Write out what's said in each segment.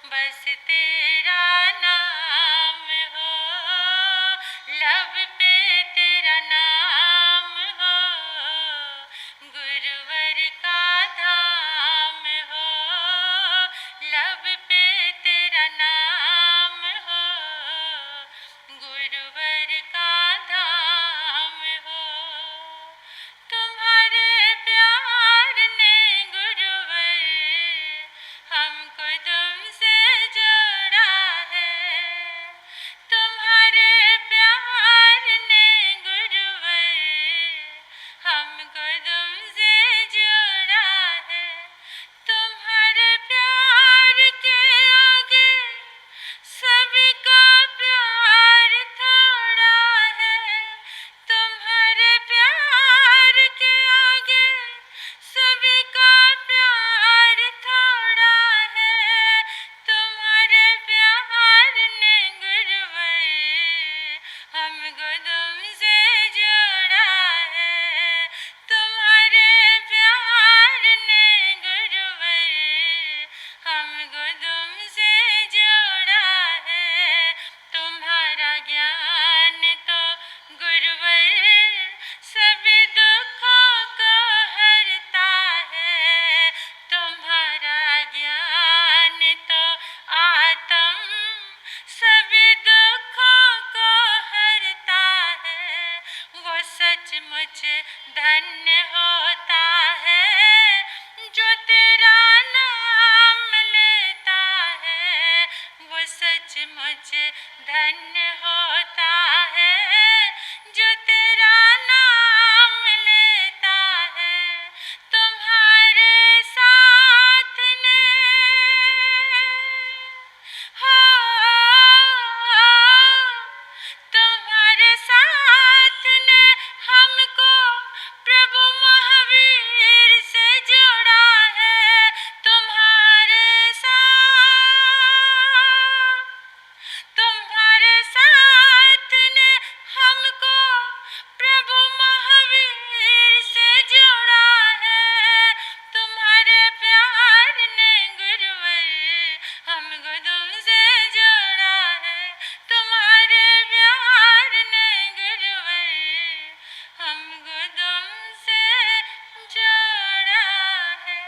बस तेरा नाम हो, लब पे तेरा नाम हो, गुरुवर का धाम हो, लब पे तेरा नाम हो, गुरुवर का धाम हो। तुम्हारे प्यार ने गुरुवर हमको तुमसे जोड़ा है, तुम्हारे प्यार ने गुरुवर हमको तुमसे जोड़ा है। तुम्हारे प्यार के आगे सभी का प्यार थोड़ा है, तुम्हारे प्यार के आगे सभी का प्यार थोड़ा है। तुम्हारे प्यार ने गुरुवर हमको तुमसे जोड़ा है, तुम्हारे प्यार ने गुरुवर हमको तुमसे जोड़ा है। तुम्हारा ज्ञान तो गुरुवर सभी दुखों को हरता है, तुम्हारा ज्ञान तो आत्म सभी दुखों को हरता है। वो सचमुच धन्य होता है जो तेरा नाम लेता है, वो सचमुच धन्य होता है जो तेरा नाम लेता है। तुम्हारे साथ ने हो, तुम्हारे साथ ने हमको प्रभु महावीर से जोड़ा है, तुम्हारे साथ ने हमको प्रभु महावीर से जोड़ा है। तुम्हारे प्यार ने गुरुवर हमको तुमसे जोड़ा है, तुम्हारे प्यार ने गुरुवर हमको तुमसे जोड़ा है।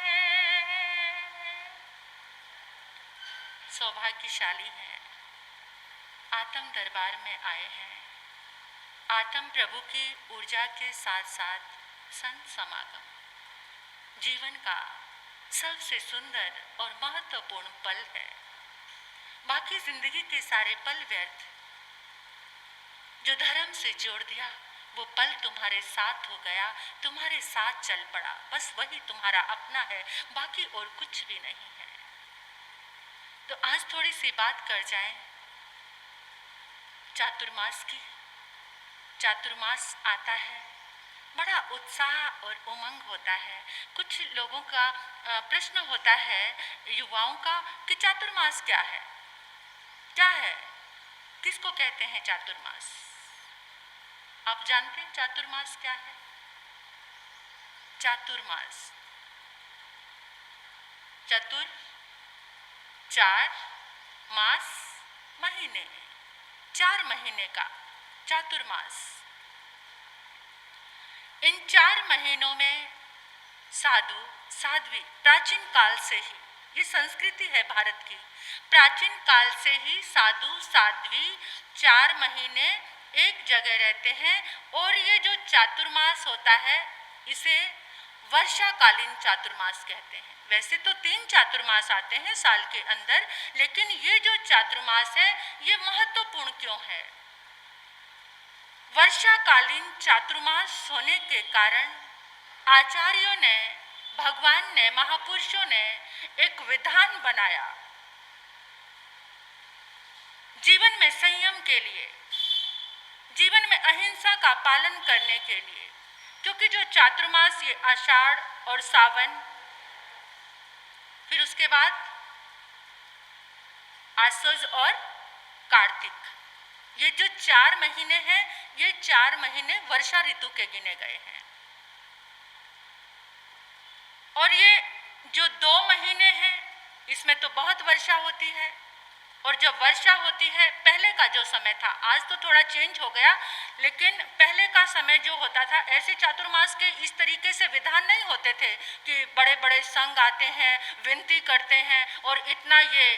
सौभाग्यशाली हैं, आत्म दरबार में आए हैं। आत्म प्रभु की ऊर्जा के साथ साथ संत समागम जीवन का सबसे सुंदर और महत्वपूर्ण पल है। बाकी जिंदगी के सारे पल व्यर्थ, जो धर्म से जोड़ दिया वो पल तुम्हारे साथ हो गया, तुम्हारे साथ चल पड़ा, बस वही तुम्हारा अपना है, बाकी और कुछ भी नहीं है। तो आज थोड़ी सी बात कर जाएं चातुर्मास की। चातुर्मास आता है, बड़ा उत्साह और उमंग होता है। कुछ लोगों का प्रश्न होता है, युवाओं का, कि चातुर्मास क्या है, क्या है, किसको कहते हैं चातुर्मास? आप जानते हैं चातुर्मास क्या है? चातुर्मास, चतुर, चार, मास, महीने, 4 महीने का चातुर्मास। इन 4 महीनों में साधु साध्वी प्राचीन काल से ही, ये संस्कृति है भारत की, प्राचीन काल से ही साधु साध्वी 4 महीने एक जगह रहते हैं। और ये जो चातुर्मास होता है इसे वर्षाकालीन चातुर्मास कहते हैं। वैसे तो 3 चातुर्मास आते हैं साल के अंदर, लेकिन ये जो चातुर्मास है ये महत्वपूर्ण क्यों है? वर्षाकालीन चातुर्मास होने के कारण आचार्यों ने, भगवान ने, महापुरुषों ने एक विधान बनाया जीवन में संयम के लिए, जीवन में अहिंसा का पालन करने के लिए। क्योंकि जो चातुर्मास ये आषाढ़ और सावन, फिर उसके बाद आश्वज और कार्तिक, ये जो 4 महीने हैं ये 4 महीने वर्षा ऋतु के गिने गए हैं। और ये जो 2 महीने हैं इसमें तो बहुत वर्षा होती है, और जब वर्षा होती है, पहले का जो समय था, आज तो थोड़ा चेंज हो गया, लेकिन पहले का समय जो होता था, ऐसे चातुर्मास के इस तरीके से विधान नहीं होते थे कि बड़े बड़े संघ आते हैं, विनती करते हैं, और इतना ये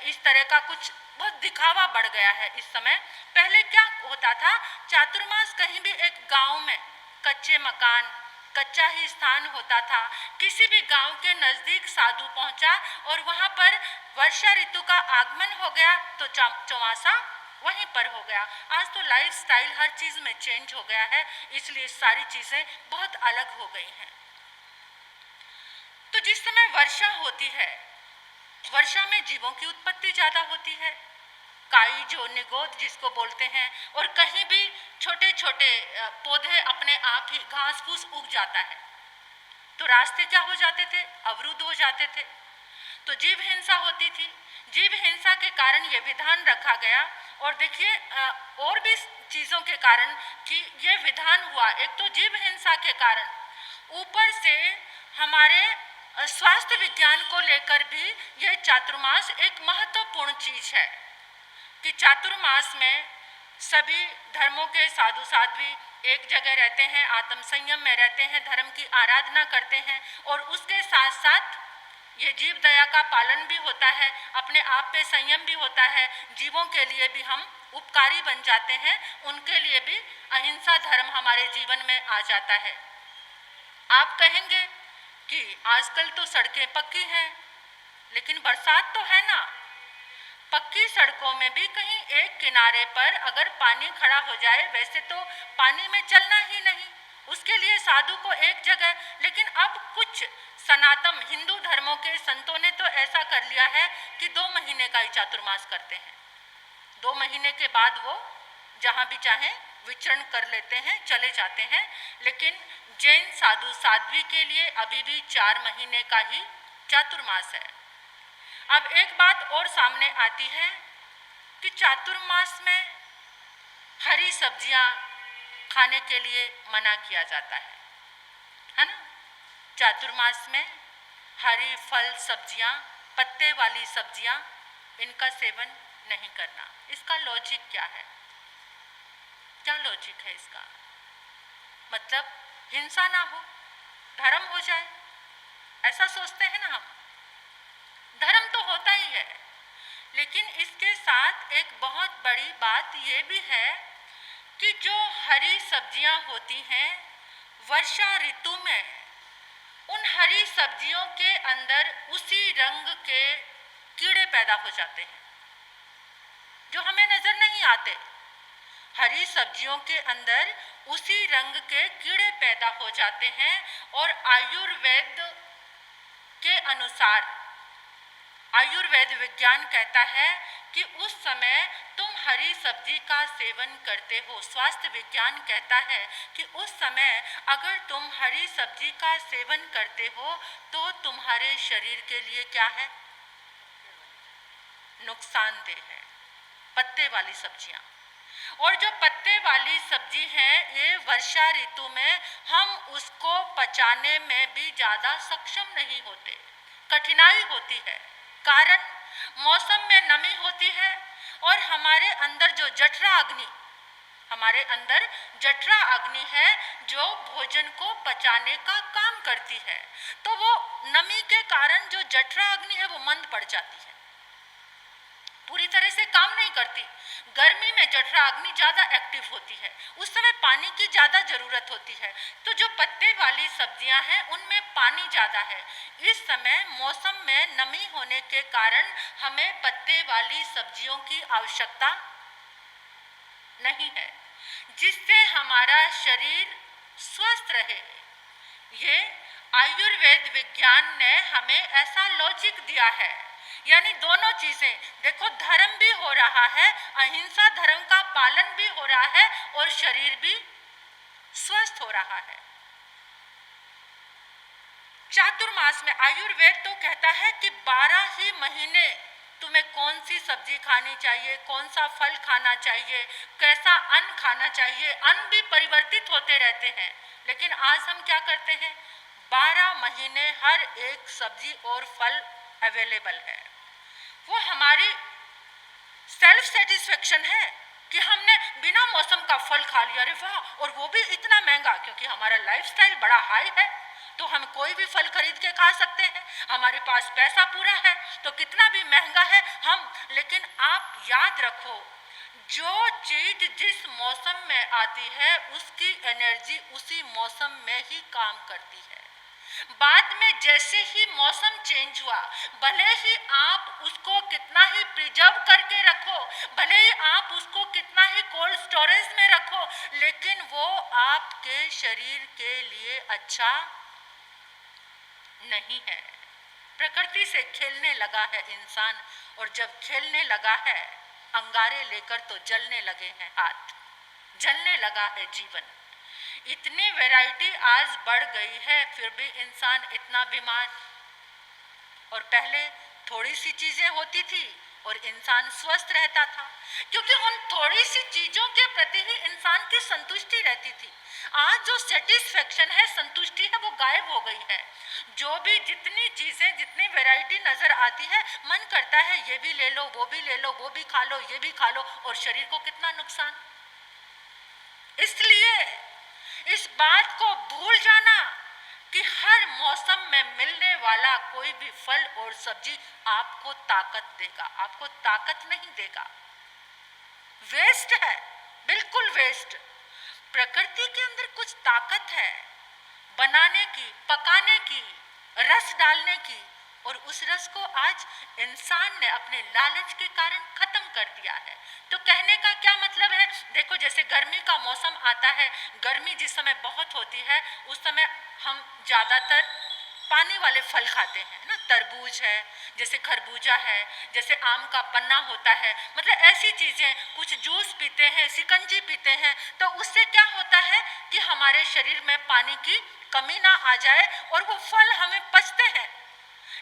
इस तरह का कुछ बहुत दिखावा बढ़ गया है इस समय। पहले क्या होता था, चातुर्मास कहीं भी एक गांव में कच्चे मकान, कच्चा ही स्थान होता था, किसी भी गांव के नज़दीक साधु पहुंचा और वहां पर वर्षा ऋतु का आगमन हो गया तो चौमासा वहीं पर हो गया। आज तो लाइफस्टाइल हर चीज़ में चेंज हो गया है, इसलिए सारी चीज़ें बहुत अलग हो गई हैं। तो जिस समय वर्षा होती है, वर्षा में जीवों की उत्पत्ति ज़्यादा होती है, काई जो निगोद जिसको बोलते हैं, और कहीं भी छोटे छोटे पौधे अपने आप ही घास फूस उग जाता है, तो रास्ते क्या हो जाते थे, अवरुद्ध हो जाते थे, तो जीव हिंसा होती थी। जीव हिंसा के कारण ये विधान रखा गया। और देखिए और भी चीज़ों के कारण कि ये विधान हुआ, एक तो जीव हिंसा के कारण, ऊपर से हमारे स्वास्थ्य विज्ञान को लेकर भी यह चातुर्मास एक महत्वपूर्ण चीज़ है कि चातुर्मास में सभी धर्मों के साधु साध्वी एक जगह रहते हैं, आत्म संयम में रहते हैं, धर्म की आराधना करते हैं, और उसके साथ साथ ये जीव दया का पालन भी होता है, अपने आप पे संयम भी होता है, जीवों के लिए भी हम उपकारी बन जाते हैं, उनके लिए भी अहिंसा धर्म हमारे जीवन में आ जाता है। आप कहेंगे कि आजकल तो सड़कें पक्की हैं, लेकिन बरसात तो है ना, पक्की सड़कों में भी कहीं एक किनारे पर अगर पानी खड़ा हो जाए, वैसे तो पानी में चलना ही नहीं, उसके लिए साधु को एक जगह, लेकिन अब कुछ सनातन हिंदू धर्मों के संतों ने तो ऐसा कर लिया है कि 2 महीने का ही चातुर्मास करते हैं, 2 महीने के बाद वो जहाँ भी चाहें विचरण कर लेते हैं, चले जाते हैं। लेकिन जैन साधु साध्वी के लिए अभी भी 4 महीने का ही चातुर्मास है। अब एक बात और सामने आती है कि चातुर्मास में हरी सब्जियां खाने के लिए मना किया जाता है ना। चातुर्मास में हरी फल सब्जियां, पत्ते वाली सब्जियां, इनका सेवन नहीं करना। इसका लॉजिक क्या है, क्या लॉजिक है इसका? मतलब हिंसा ना हो, धर्म हो जाए, ऐसा सोचते हैं ना हम। धर्म तो होता ही है, लेकिन इसके साथ एक बहुत बड़ी बात ये भी है कि जो हरी सब्जियां होती हैं, वर्षा ऋतु में उन हरी सब्जियों के अंदर उसी रंग के कीड़े पैदा हो जाते हैं जो हमें नजर नहीं आते। हरी सब्जियों के अंदर उसी रंग के कीड़े पैदा हो जाते हैं, और आयुर्वेद के अनुसार, आयुर्वेद विज्ञान कहता है कि उस समय तुम हरी सब्जी का सेवन करते हो। स्वास्थ्य विज्ञान कहता है कि उस समय अगर तुम हरी सब्जी का सेवन करते हो तो तुम्हारे शरीर के लिए क्या है, नुकसानदेह है, पत्ते वाली सब्जियां। और जो पत्ते वाली सब्जी है, ये वर्षा ऋतु में हम उसको पचाने में भी ज़्यादा सक्षम नहीं होते, कठिनाई होती है। कारण मौसम में नमी होती है, और हमारे अंदर जो जठरा अग्नि, हमारे अंदर जठरा अग्नि है जो भोजन को पचाने का काम करती है, तो वो नमी के कारण जो जठरा अग्नि है वो मंद पड़ जाती है, पूरी तरह से काम नहीं करती। गर्मी में जठरा अग्नि ज़्यादा एक्टिव होती है, उस समय पानी की ज़्यादा ज़रूरत होती है। तो जो पत्ते वाली सब्जियां हैं उनमें पानी ज़्यादा है। इस समय मौसम में नमी होने के कारण हमें पत्ते वाली सब्जियों की आवश्यकता नहीं है, जिससे हमारा शरीर स्वस्थ रहे। ये आयुर्वेद विज्ञान ने हमें ऐसा लॉजिक दिया है। यानी दोनों चीजें देखो, धर्म भी हो रहा है, अहिंसा धर्म का पालन भी हो रहा है, और शरीर भी स्वस्थ हो रहा है। चातुर्मास में आयुर्वेद तो कहता है कि 12 ही महीने तुम्हें कौन सी सब्जी खानी चाहिए, कौन सा फल खाना चाहिए, कैसा अन्न खाना चाहिए। अन्न भी परिवर्तित होते रहते हैं, लेकिन आज हम क्या करते हैं, 12 महीने हर एक सब्जी और फल अवेलेबल है। वो हमारी सेल्फ सेटिस्फेक्शन है कि हमने बिना मौसम का फल खा लिया, अरे वाह, और वो भी इतना महंगा, क्योंकि हमारा लाइफस्टाइल बड़ा हाई है तो हम कोई भी फल खरीद के खा सकते हैं, हमारे पास पैसा पूरा है तो कितना भी महंगा है हम। लेकिन आप याद रखो, जो चीज जिस मौसम में आती है उसकी एनर्जी उसी मौसम में ही काम करती है। बाद में जैसे ही मौसम चेंज हुआ, भले ही आप उसको कितना ही प्रिजर्व करके रखो, भले ही आप उसको कितना ही कोल्ड स्टोरेज में रखो, लेकिन वो आपके शरीर के लिए अच्छा नहीं है। प्रकृति से खेलने लगा है इंसान, और जब खेलने लगा है अंगारे लेकर तो जलने लगे हैं हाथ, जलने लगा है जीवन। इतनी वैरायटी आज बढ़ गई है फिर भी इंसान इतना बीमार। और पहले थोड़ी सी चीजें होती थी और इंसान स्वस्थ रहता था, क्योंकि उन थोड़ी सी चीजों के प्रति ही इंसान की संतुष्टि रहती थी। आज जो सेटिस्फेक्शन है, संतुष्टि है, वो गायब हो गई है। जो भी जितनी चीजें, जितनी वैरायटी नजर आती है, मन करता है ये भी ले लो, वो भी ले लो, वो भी खा लो, ये भी खा लो, और शरीर को कितना नुकसान। इसलिए इस बात को भूल जाना कि हर मौसम में मिलने वाला कोई भी फल और सब्जी आपको ताकत देगा, आपको ताकत नहीं देगा। वेस्ट है, बिल्कुल वेस्ट। प्रकृति के अंदर कुछ ताकत है बनाने की, पकाने की, रस डालने की, और उस रस को आज इंसान ने अपने लालच के कारण खत्म कर दिया है। तो कहने का क्या मतलब है, देखो जैसे गर्मी का मौसम आता है, गर्मी जिस समय बहुत होती है उस समय हम ज़्यादातर पानी वाले फल खाते हैं ना, तरबूज है, जैसे खरबूजा है, जैसे आम का पन्ना होता है, मतलब ऐसी चीज़ें, कुछ जूस पीते हैं, शिकंजी पीते हैं, तो उससे क्या होता है कि हमारे शरीर में पानी की कमी ना आ जाए और वो फल हमें पचते हैं।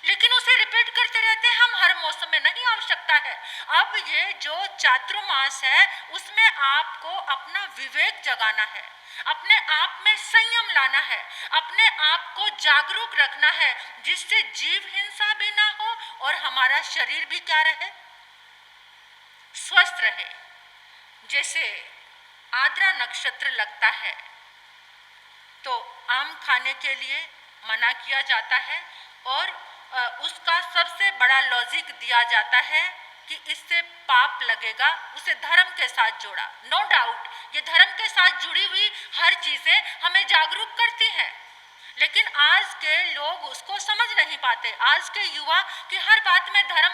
लेकिन उसे रिपीट करते रहते हैं हम हर मौसम में, नहीं आवश्यकता है। अब ये जो चातुर्मास है उसमें आपको अपना विवेक जगाना है, अपने आप में संयम लाना है, अपने आप को जागरूक रखना है, जिससे जीव हिंसा भी ना हो और हमारा शरीर भी क्या रहे, स्वस्थ रहे। जैसे आद्रा नक्षत्र लगता है तो आम खाने के लिए मना किया जाता है, और उसका सबसे बड़ा लॉजिक दिया जाता है कि इससे पाप लगेगा, उसे धर्म के साथ जोड़ा। नो डाउट ये धर्म के साथ जुड़ी हुई हर चीज़ें हमें जागरूक करती हैं, लेकिन आज के लोग उसको समझ नहीं पाते। आज के युवा की हर बात में धर्म,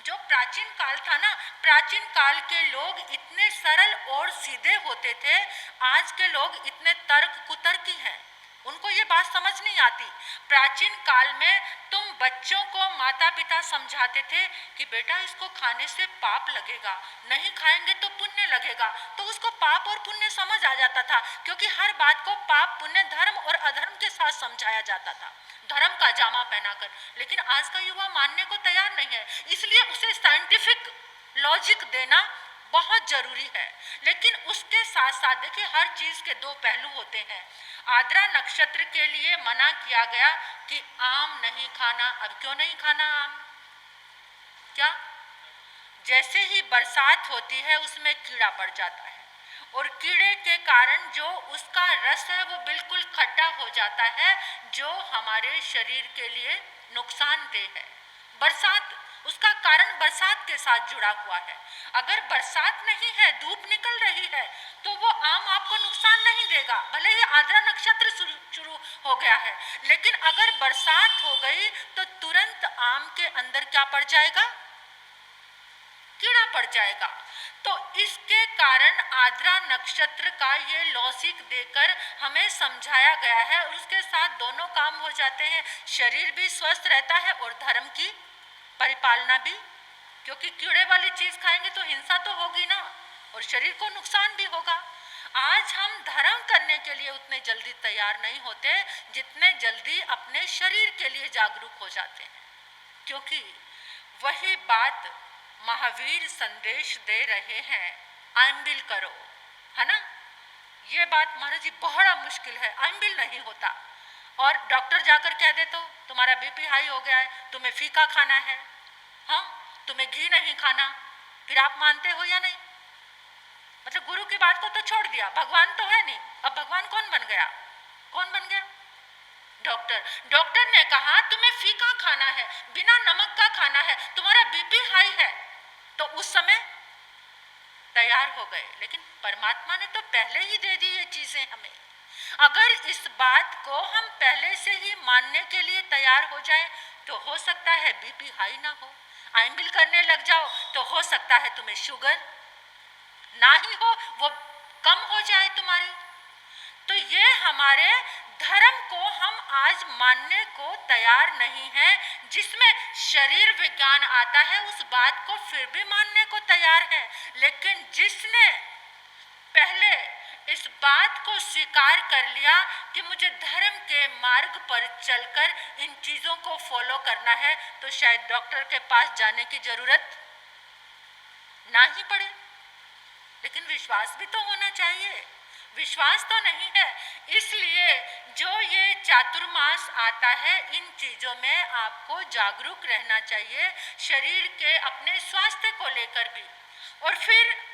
जो प्राचीन काल था ना, प्राचीन काल के लोग इतने सरल और सीधे होते थे, आज के लोग इतने तर्क कुतर्की हैं, उनको ये बात समझ नहीं आती। प्राचीन काल में तुम बच्चों को माता पिता समझाते थे कि बेटा इसको खाने से पाप लगेगा, नहीं खाएंगे तो पुण्य लगेगा, तो उसको पाप और पुण्य समझ आ जाता था, क्योंकि हर बात को पाप पुण्य धर्म और अधर्म के साथ समझाया जाता था, धर्म का जामा पहनाकर। लेकिन आज का युवा मानने को तैयार नहीं है, इसलिए उसे साइंटिफिक लॉजिक देना बहुत जरूरी है। लेकिन उसके साथ साथ देखिए हर चीज के दो पहलू होते हैं। आद्रा नक्षत्र के लिए मना किया गया कि आम नहीं खाना। अब क्यों नहीं खाना आम? क्या? जैसे ही बरसात होती है उसमें कीड़ा पड़ जाता है, और कीड़े के कारण जो उसका रस है वो बिल्कुल खट्टा हो जाता है, जो हमारे शरीर के लिए नुकसानदेह है। बरसात, उसका कारण बरसात के साथ जुड़ा हुआ है। अगर बरसात नहीं है, धूप निकल रही है, तो वो आम आपको नुकसान नहीं देगा, भले ही आद्रा नक्षत्र शुरू हो गया है। लेकिन अगर बरसात हो गई तो तुरंत आम के अंदर क्या पड़ जाएगा? कीड़ा पड़ जाएगा। तो इसके कारण आद्रा नक्षत्र का ये लॉजिक देकर हमें समझाया गया है, और उसके साथ दोनों काम हो जाते हैं, शरीर भी स्वस्थ रहता है और धर्म की परिपालना भी, क्योंकि कीड़े वाली चीज खाएंगे तो हिंसा तो होगी ना, और शरीर को नुकसान भी होगा। आज हम धर्म करने के लिए उतने जल्दी तैयार नहीं होते जितने जल्दी अपने शरीर के लिए जागरूक हो जाते हैं, क्योंकि वही बात महावीर संदेश दे रहे हैं, आइंबिल करो, है ना। ये बात महाराज जी बड़ा मुश्किल है, आइंबिल नहीं होता। और डॉक्टर जाकर कह दे तो तुम्हारा बीपी हाई हो गया है, तुम्हें फीका खाना है, हाँ, तुम्हें घी नहीं खाना, फिर आप मानते हो या नहीं? मतलब गुरु की बात को तो छोड़ दिया, भगवान तो है नहीं, अब भगवान कौन बन गया? कौन बन गया? डॉक्टर। डॉक्टर ने कहा तुम्हें फीका खाना है, बिना नमक का खाना है, तुम्हारा बीपी हाई है, तो उस समय तैयार हो गए। लेकिन परमात्मा ने तो पहले ही दे दी ये चीजें हमें। अगर इस बात को हम पहले से ही मानने के लिए तैयार हो जाए तो हो सकता है बीपी हाई ना हो। आइंबिल करने लग जाओ तो हो सकता है तुम्हें शुगर ना ही हो, वो कम हो जाए तुम्हारी। तो ये हमारे धर्म को हम आज मानने को तैयार नहीं है, जिसमें शरीर विज्ञान आता है उस बात को फिर भी मानने को तैयार है। लेकिन जिसने पहले इस बात को स्वीकार कर लिया कि मुझे धर्म के मार्ग पर चलकर इन चीजों को फॉलो करना है, तो शायद डॉक्टर के पास जाने की जरूरत ना ही पड़े। लेकिन विश्वास भी तो होना चाहिए, विश्वास तो नहीं है। इसलिए जो ये चातुर्मास आता है, इन चीजों में आपको जागरूक रहना चाहिए, शरीर के अपने स्वास्थ्य को लेकर भी। और फिर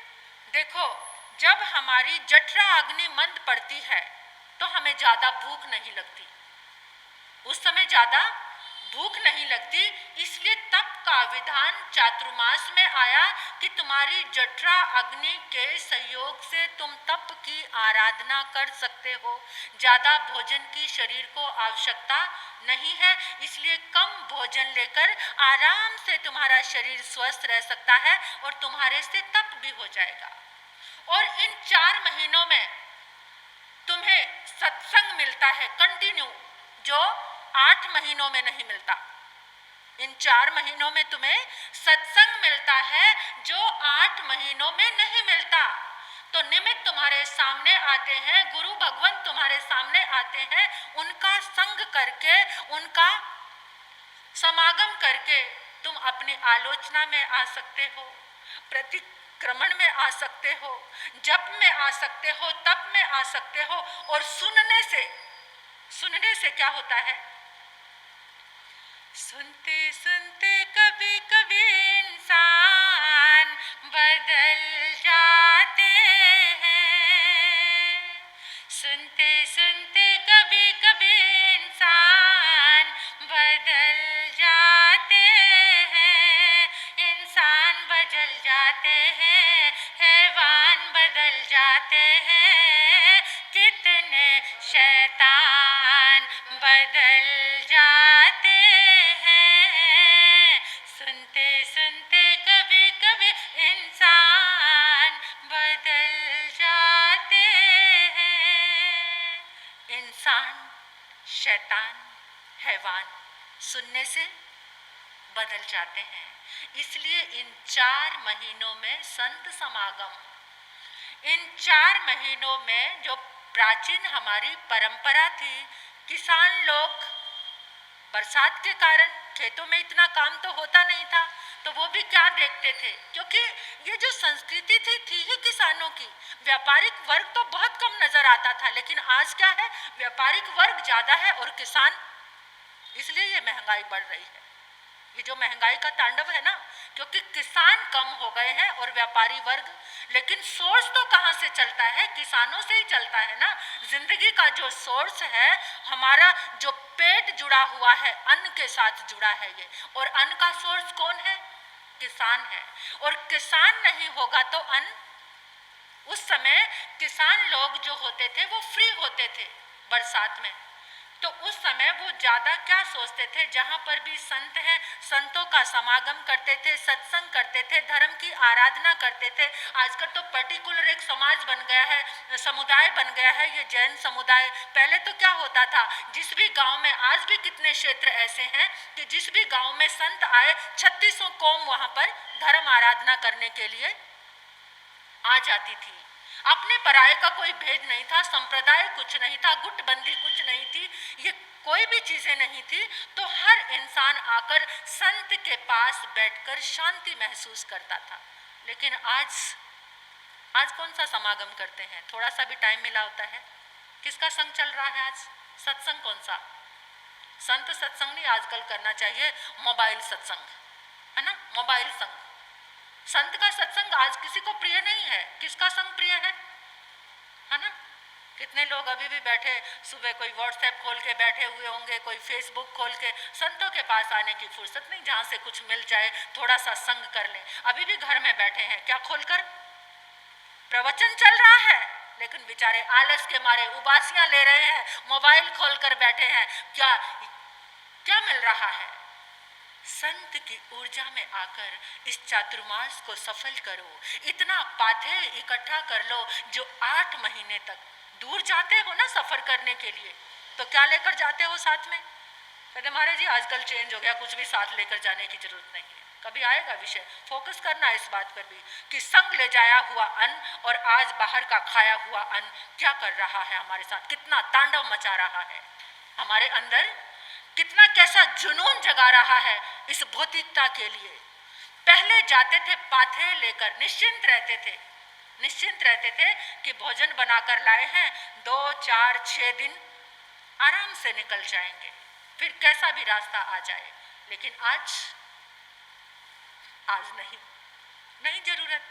देखो, जब हमारी जठरा अग्नि मंद पड़ती है तो हमें ज्यादा भूख नहीं लगती, उस समय ज्यादा भूख नहीं लगती। इसलिए तप का विधान चातुर्मास में आया कि तुम्हारी जठरा अग्नि के सहयोग से तुम तप की आराधना कर सकते हो। ज्यादा भोजन की शरीर को आवश्यकता नहीं है, इसलिए कम भोजन लेकर आराम से तुम्हारा शरीर स्वस्थ रह सकता है और तुम्हारे से तप भी हो जाएगा। और इन 4 महीनों में तुम्हें सत्संग मिलता है कंटिन्यू, जो 8 महीनों में नहीं मिलता। इन 4 महीनों में तुम्हें सत्संग मिलता है जो 8 महीनों में नहीं मिलता। तो निमित्त तुम्हारे सामने आते हैं, गुरु भगवान तुम्हारे सामने आते हैं, उनका संग करके, उनका समागम करके तुम अपनी आलोचना में आ सकते हो, प्रतिक्रमण में आ सकते हो, जप में आ सकते हो, तप में आ सकते हो। और सुनने से क्या होता है? सुनते सुनते कभी कभी इंसान बदल जाते हैं, सुनते सुनते कभी कभी इंसान बदल जाते हैं, इंसान बदल जाते हैं, हैवान बदल जाते हैं, कितने शैतान बदल जाते हैं, सुनते सुनते कभी कभी इंसान बदल जाते हैं। इंसान, शैतान, हैवान सुनने से बदल जाते हैं। इसलिए इन 4 महीनों में संत समागम, इन 4 महीनों में जो प्राचीन हमारी परंपरा थी, किसान लोग बरसात के कारण खेतों में इतना काम तो होता नहीं था, तो वो भी क्या देखते थे, क्योंकि ये जो संस्कृति थी ही किसानों की। व्यापारिक वर्ग तो बहुत कम नजर आता था, लेकिन आज क्या है, व्यापारिक वर्ग ज्यादा है और किसान, इसलिए ये महंगाई बढ़ रही है। ये जो महंगाई का तांडव है ना, क्योंकि किसान कम हो गए हैं और व्यापारी वर्ग। लेकिन सोर्स तो कहाँ से चलता है? किसानों से ही चलता है ना। जिंदगी का जो सोर्स है, हमारा जो पेट जुड़ा हुआ है, अन्न के साथ जुड़ा है ये, और अन्न का सोर्स कौन है? किसान है। और किसान नहीं होगा तो अन्न, उस समय किसान लोग जो होते थे वो फ्री होते थे बरसात में, तो उस समय वो ज्यादा क्या सोचते थे, जहां पर भी संत हैं, संतों का समागम करते थे, सत्संग करते थे, धर्म की आराधना करते थे। आजकल तो पर्टिकुलर एक समाज बन गया है, समुदाय बन गया है, ये जैन समुदाय। पहले तो क्या होता था, जिस भी गांव में, आज भी कितने क्षेत्र ऐसे हैं कि जिस भी गांव में संत आए, 36 कौम वहां पर धर्म आराधना करने के लिए आ जाती थी। अपने पराये का कोई भेद नहीं था, संप्रदाय कुछ नहीं था, गुटबंदी कुछ नहीं थी, ये कोई भी चीजें नहीं थी। तो हर इंसान आकर संत के पास बैठकर शांति महसूस करता था। लेकिन आज कौन सा समागम करते हैं? थोड़ा सा भी टाइम मिला होता है, किसका संग चल रहा है आज? सत्संग कौन सा? संत सत्संग नहीं आजकल करना चाहिए, मोबाइल सत्संग, है ना, मोबाइल संग। संत का सत्संग आज किसी को प्रिय नहीं है। किसका संग प्रिय है ना? कितने लोग अभी भी बैठे, सुबह कोई व्हाट्सएप खोल के बैठे हुए होंगे, कोई फेसबुक खोल के। संतों के पास आने की फुर्सत नहीं, जहाँ से कुछ मिल जाए थोड़ा सा संग कर लें। अभी भी घर में बैठे हैं, क्या खोलकर? प्रवचन चल रहा है, लेकिन बेचारे आलस के मारे उबासियां ले रहे हैं, मोबाइल खोलकर बैठे हैं। क्या क्या मिल रहा है? संत की ऊर्जा में आकर इस चातुर्मास को सफल करो। इतना पाथे इकट्ठा कर लो जो 8 महीने तक। दूर जाते हो ना सफर करने के लिए, तो क्या लेकर जाते हो साथ में? कहते महाराज जी आजकल चेंज हो गया, कुछ भी साथ लेकर जाने की जरूरत नहीं है। कभी आएगा विषय, फोकस करना इस बात पर भी कि संग ले जाया हुआ अन्न और आज बाहर का खाया हुआ अन्न क्या कर रहा है हमारे साथ, कितना तांडव मचा रहा है हमारे अंदर, कितना कैसा जुनून जगा रहा है इस भौतिकता के लिए। पहले जाते थे पाथे लेकर, निश्चिंत रहते थे कि भोजन बनाकर लाए हैं, 2, 4, 6 दिन आराम से निकल जाएंगे, फिर कैसा भी रास्ता आ जाए। लेकिन आज नहीं जरूरत।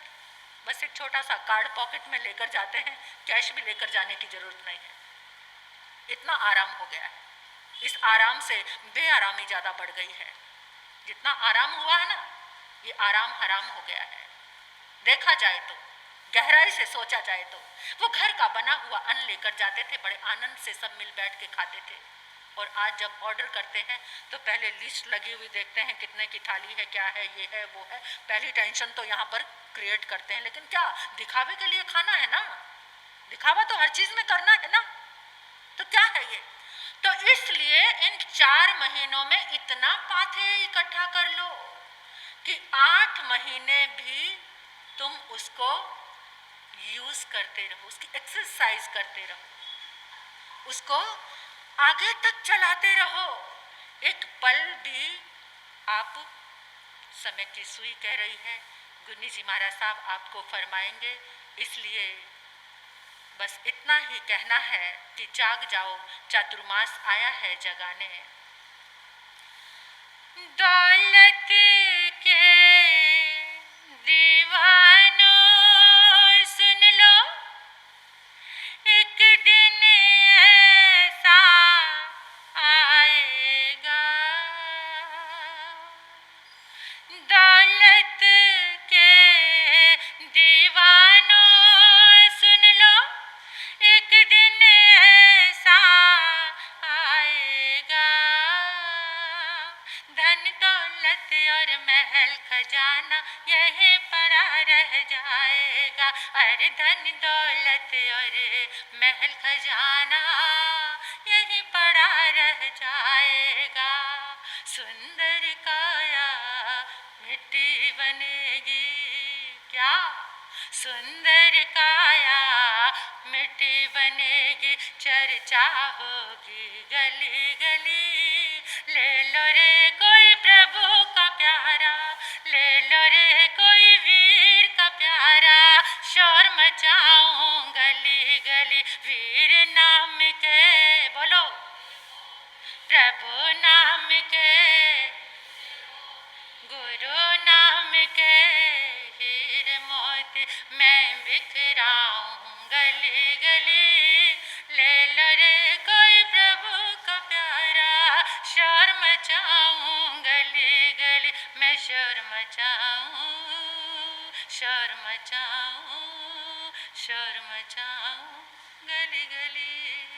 बस एक छोटा सा कार्ड पॉकेट में लेकर जाते हैं, कैश भी लेकर जाने की जरूरत नहीं है। इतना आराम हो गया है। इस आराम से बेआरामी ज्यादा बढ़ गई है। जितना आराम हुआ है ना, ये आराम हराम हो गया है। देखा जाए तो, गहराई से सोचा जाए तो, वो घर का बना हुआ अन्न लेकर जाते थे, बड़े आनंद से सब मिल बैठ के खाते थे। और आज जब ऑर्डर करते हैं तो पहले लिस्ट लगी हुई देखते हैं, कितने की थाली है, क्या है, ये है, वो है। पहली टेंशन तो यहाँ पर क्रिएट करते हैं। लेकिन क्या दिखावे के लिए खाना है ना? दिखावा तो हर चीज में करना है ना, तो क्या है ये? तो इसलिए इन 4 महीनों में इतना पाथे इकट्ठा कर लो कि 8 महीने भी तुम उसको यूज करते रहो, उसकी एक्सरसाइज करते रहो, उसको आगे तक चलाते रहो। एक पल भी आप, समय की सुई कह रही है, गुन्नी जी महाराज साहब आपको फरमाएंगे। इसलिए बस इतना ही कहना है कि जाग जाओ, चातुर्मास आया है जगाने। दौलत के दीवानों सुन लो, एक दिन ऐसा आएगा। दौलत के दीवानों सुन लो, एक दिन ऐसा आएगा। धन दौलत और महल खजाना यहीं पड़ा रह जाएगा। अरे धन दौलत और महल खजाना यहीं पड़ा रह जाएगा। सुंदर काया मिट्टी बनेगी, क्या सुंदर काया मिट्टी बनेगी। चर्चा होगी गली गली, ले लो रे कोई प्रभु का प्यारा, ले लो रे कोई वीर का प्यारा। शोर मचाऊं गली गली, वीर नाम के, बोलो प्रभु नाम के, गुरु नाम के हीरे मोती मैं बिखराऊं गली गली। ले लो रे कोई प्रभु का प्यारा, शोर मचाऊं गली गली, मैं शोर मचाऊं, शोर मचाऊं, शोर मचाऊं गली गली।